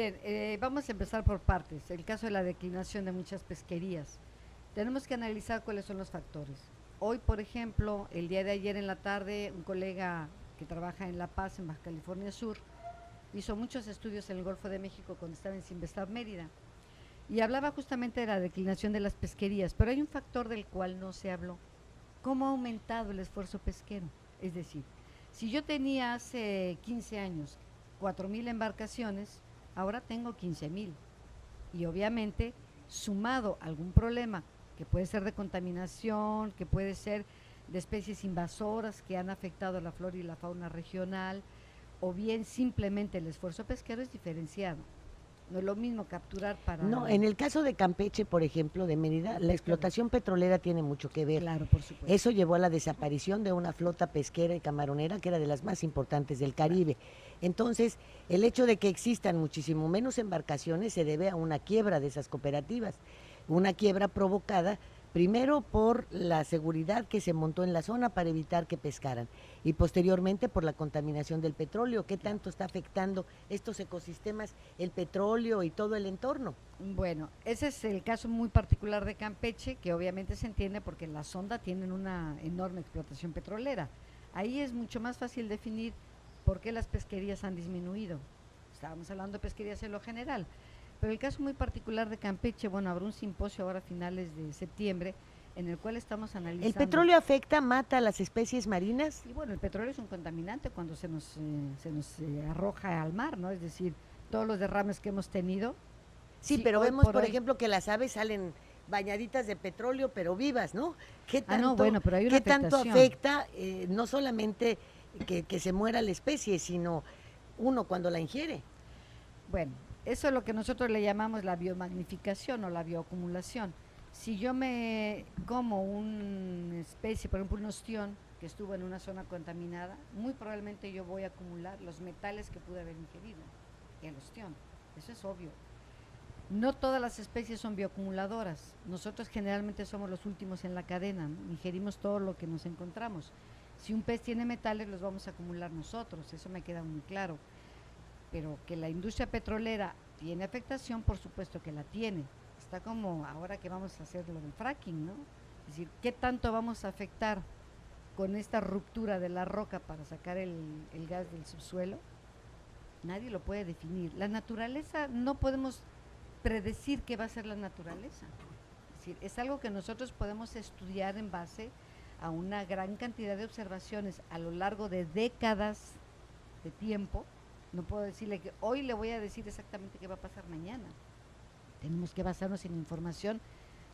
Miren, vamos a empezar por partes. El caso de la declinación de muchas pesquerías. Tenemos que analizar cuáles son los factores. Hoy, por ejemplo, el día de ayer en la tarde, un colega que trabaja en La Paz, en Baja California Sur, hizo muchos estudios en el Golfo de México cuando estaba en Sinvestab Mérida y hablaba justamente de la declinación de las pesquerías, pero hay un factor del cual no se habló. ¿Cómo ha aumentado el esfuerzo pesquero? Es decir, si yo tenía hace 15 años 4.000 embarcaciones, ahora tengo 15.000. Y obviamente, sumado a algún problema que puede ser de contaminación, que puede ser de especies invasoras que han afectado a la flora y la fauna regional, o bien simplemente el esfuerzo pesquero es diferenciado. No es lo mismo capturar para... No, en el caso de Campeche, por ejemplo, de Mérida, la explotación petrolera tiene mucho que ver. Claro, por supuesto. Eso llevó a la desaparición de una flota pesquera y camaronera que era de las más importantes del Caribe. Entonces, el hecho de que existan muchísimo menos embarcaciones se debe a una quiebra de esas cooperativas, una quiebra provocada primero por la seguridad que se montó en la zona para evitar que pescaran y posteriormente por la contaminación del petróleo. ¿Qué tanto está afectando estos ecosistemas, el petróleo y todo el entorno? Bueno, ese es el caso muy particular de Campeche, que obviamente se entiende porque en la sonda tienen una enorme explotación petrolera. Ahí es mucho más fácil definir por qué las pesquerías han disminuido. Estábamos hablando de pesquerías en lo general, pero el caso muy particular de Campeche, bueno, habrá un simposio ahora a finales de septiembre en el cual estamos analizando. ¿El petróleo afecta, mata a las especies marinas? Y bueno, el petróleo es un contaminante cuando se nos arroja al mar, ¿no? Es decir, todos los derrames que hemos tenido. Sí, pero vemos, por ejemplo, que las aves salen bañaditas de petróleo, pero vivas, ¿no? ¿Qué tanto, no, bueno, pero hay una ¿qué tanto afectación. afecta no solamente que se muera la especie, sino uno cuando la ingiere? Bueno, eso es lo que nosotros le llamamos la biomagnificación o la bioacumulación. Si yo me como una especie, por ejemplo un ostión que estuvo en una zona contaminada, muy probablemente yo voy a acumular los metales que pude haber ingerido, el ostión. Eso es obvio. No todas las especies son bioacumuladoras. Nosotros generalmente somos los últimos en la cadena, ¿no? Ingerimos todo lo que nos encontramos. Si un pez tiene metales, los vamos a acumular nosotros, eso me queda muy claro. Pero que la industria petrolera tiene afectación, por supuesto que la tiene. Está como ahora que vamos a hacer lo del fracking, ¿no? Es decir, ¿qué tanto vamos a afectar con esta ruptura de la roca para sacar el gas del subsuelo? Nadie lo puede definir. La naturaleza no podemos predecir qué va a ser la naturaleza. Es decir, es algo que nosotros podemos estudiar en base a una gran cantidad de observaciones a lo largo de décadas de tiempo. No puedo decirle que hoy le voy a decir exactamente qué va a pasar mañana. Tenemos que basarnos en información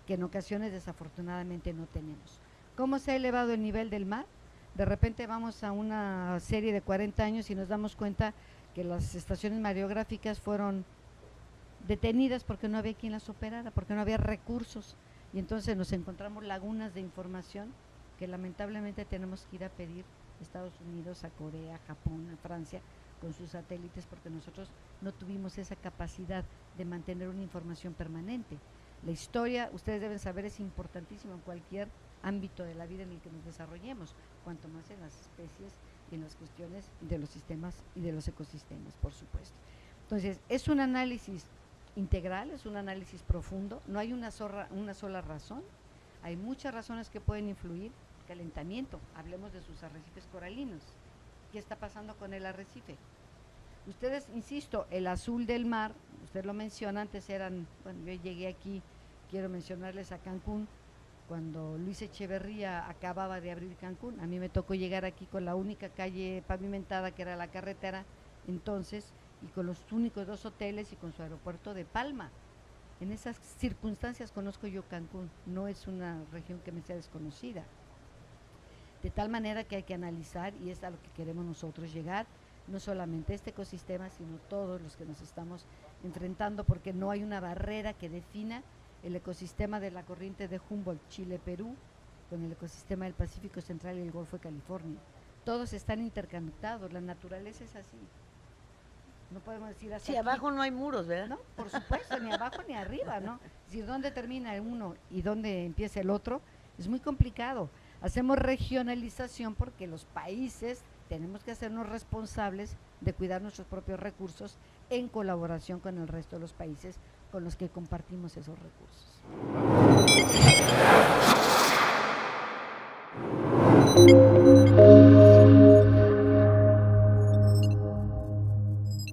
que en ocasiones desafortunadamente no tenemos. ¿Cómo se ha elevado el nivel del mar? De repente vamos a una serie de 40 años y nos damos cuenta que las estaciones mareográficas fueron detenidas porque no había quien las operara, porque no había recursos, y entonces nos encontramos lagunas de información que lamentablemente tenemos que ir a pedir a Estados Unidos, a Corea, a Japón, a Francia, con sus satélites, porque nosotros no tuvimos esa capacidad de mantener una información permanente. La historia, ustedes deben saber, es importantísima en cualquier ámbito de la vida en el que nos desarrollemos, cuanto más en las especies y en las cuestiones de los sistemas y de los ecosistemas, por supuesto. Entonces, es un análisis integral, es un análisis profundo, no hay una sola razón, hay muchas razones que pueden influir. Calentamiento, hablemos de sus arrecifes coralinos. ¿Qué está pasando con el arrecife? Ustedes, insisto, el azul del mar, usted lo menciona, antes eran, bueno, yo llegué aquí, quiero mencionarles a Cancún, cuando Luis Echeverría acababa de abrir Cancún, a mí me tocó llegar aquí con la única calle pavimentada que era la carretera, entonces, y con los únicos 2 hoteles y con su aeropuerto de Palma. En esas circunstancias conozco yo Cancún, no es una región que me sea desconocida. De tal manera que hay que analizar, y es a lo que queremos nosotros llegar, no solamente este ecosistema, sino todos los que nos estamos enfrentando, porque no hay una barrera que defina el ecosistema de la corriente de Humboldt, Chile-Perú, con el ecosistema del Pacífico Central y el Golfo de California. Todos están interconectados, la naturaleza es así. No podemos decir así. Sí, abajo no hay muros, ¿verdad? No, por supuesto, ni abajo ni arriba, ¿no? Es decir, dónde termina el uno y dónde empieza el otro, es muy complicado. Hacemos regionalización porque los países tenemos que hacernos responsables de cuidar nuestros propios recursos en colaboración con el resto de los países con los que compartimos esos recursos.